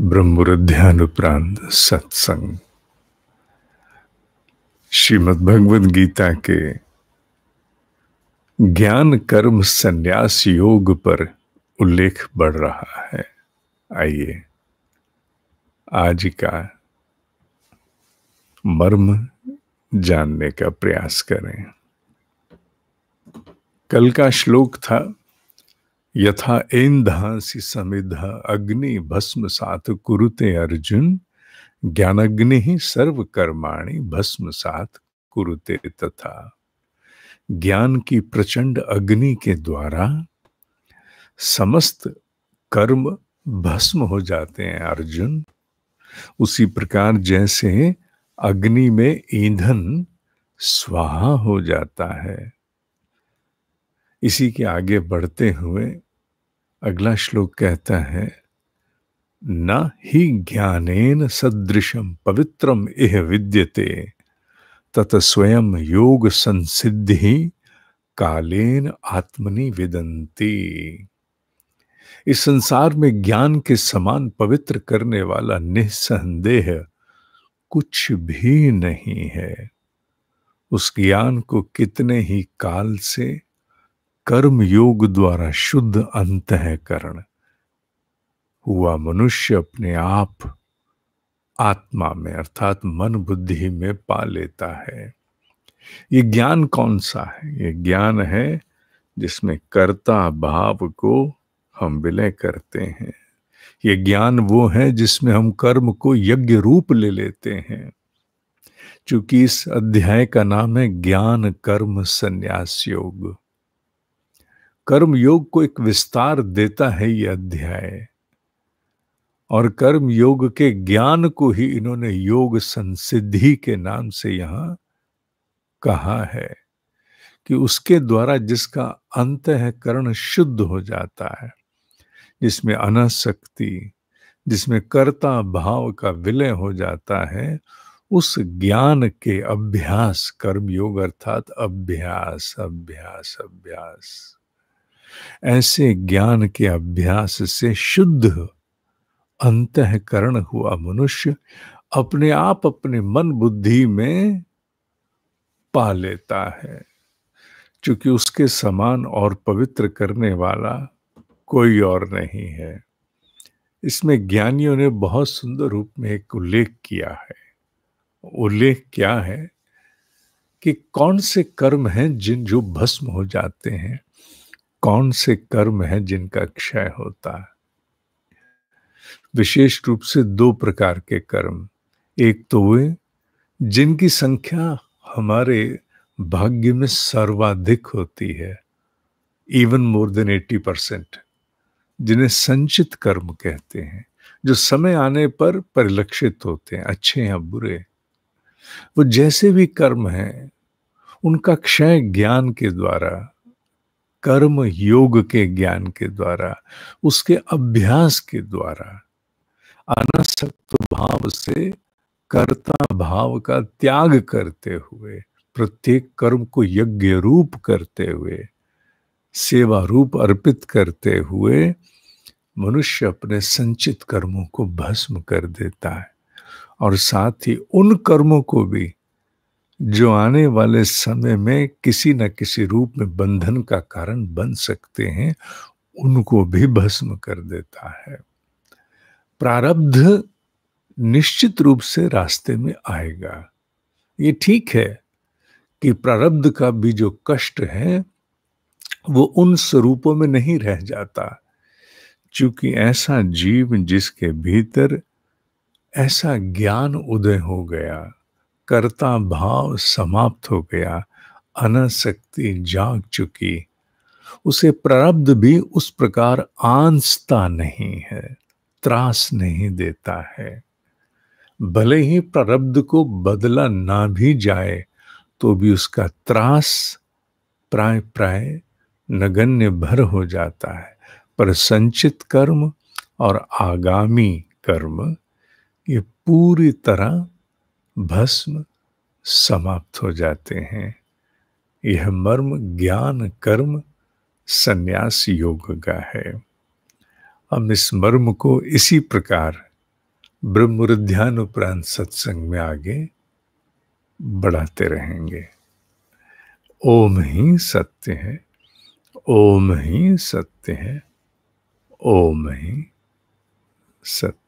ब्रह्मरुद्ध्यानुप्रांत सत्संग श्रीमद् भगवद गीता के ज्ञान कर्म संन्यास योग पर उल्लेख बढ़ रहा है। आइए आज का मर्म जानने का प्रयास करें। कल का श्लोक था, यथा ऐन्धांसि समिद्ध अग्नि भस्म सात कुरुते अर्जुन, ज्ञानग्नि ही सर्व कर्माणि भस्म सात कुरुते तथा। ज्ञान की प्रचंड अग्नि के द्वारा समस्त कर्म भस्म हो जाते हैं अर्जुन। उसी प्रकार जैसे अग्नि में ईंधन स्वाहा हो जाता है। इसी के आगे बढ़ते हुए अगला श्लोक कहता है, न हि ज्ञानेन सदृशम पवित्रम इह विद्यते तत स्वयं योग संसिद्धि कालेन आत्मनि विदन्ति। इस संसार में ज्ञान के समान पवित्र करने वाला निस्संदेह कुछ भी नहीं है। उस ज्ञान को कितने ही काल से कर्म योग द्वारा शुद्ध अंतःकरण हुआ मनुष्य अपने आप आत्मा में अर्थात मन बुद्धि में पा लेता है। ये ज्ञान कौन सा है? ये ज्ञान है जिसमें कर्ता भाव को हम विलय करते हैं। ये ज्ञान वो है जिसमें हम कर्म को यज्ञ रूप ले लेते हैं। चूंकि इस अध्याय का नाम है ज्ञान कर्म संन्यास योग। कर्म योग को एक विस्तार देता है ये अध्याय, और कर्म योग के ज्ञान को ही इन्होंने योग संसिद्धि के नाम से यहां कहा है कि उसके द्वारा जिसका अंतःकरण शुद्ध हो जाता है, जिसमें अनासक्ति, जिसमें कर्ता भाव का विलय हो जाता है, उस ज्ञान के अभ्यास, कर्म योग अर्थात अभ्यास अभ्यास अभ्यास, ऐसे ज्ञान के अभ्यास से शुद्ध अंतःकरण हुआ मनुष्य अपने आप अपने मन बुद्धि में पा लेता है। क्योंकि उसके समान और पवित्र करने वाला कोई और नहीं है। इसमें ज्ञानियों ने बहुत सुंदर रूप में एक उल्लेख किया है। उल्लेख क्या है कि कौन से कर्म हैं जो भस्म हो जाते हैं, कौन से कर्म हैं जिनका क्षय होता है। विशेष रूप से दो प्रकार के कर्म, एक तो वे जिनकी संख्या हमारे भाग्य में सर्वाधिक होती है, इवन मोर देन 80%, जिन्हें संचित कर्म कहते हैं, जो समय आने पर परिलक्षित होते हैं, अच्छे या बुरे। वो जैसे भी कर्म हैं उनका क्षय ज्ञान के द्वारा, कर्म योग के ज्ञान के द्वारा, उसके अभ्यास के द्वारा, अनासक्त भाव से कर्ता भाव का त्याग करते हुए, प्रत्येक कर्म को यज्ञ रूप करते हुए, सेवा रूप अर्पित करते हुए मनुष्य अपने संचित कर्मों को भस्म कर देता है। और साथ ही उन कर्मों को भी जो आने वाले समय में किसी न किसी रूप में बंधन का कारण बन सकते हैं, उनको भी भस्म कर देता है। प्रारब्ध निश्चित रूप से रास्ते में आएगा। ये ठीक है कि प्रारब्ध का भी जो कष्ट है वो उन स्वरूपों में नहीं रह जाता। क्योंकि ऐसा जीव जिसके भीतर ऐसा ज्ञान उदय हो गया, कर्ता भाव समाप्त हो गया, अनासक्ति जाग चुकी, उसे प्रारब्ध भी उस प्रकार आंसता नहीं है, त्रास नहीं देता है। भले ही प्रारब्ध को बदला ना भी जाए तो भी उसका त्रास प्राय प्राय नगण्य भर हो जाता है। पर संचित कर्म और आगामी कर्म ये पूरी तरह भस्म समाप्त हो जाते हैं। यह मर्म ज्ञान कर्म संन्यास योग का है। हम इस मर्म को इसी प्रकार ब्रह्मरुद्यान उपरांत सत्संग में आगे बढ़ाते रहेंगे। ओम ही सत्य है, ओम ही सत्य है, ओम ही सत्य।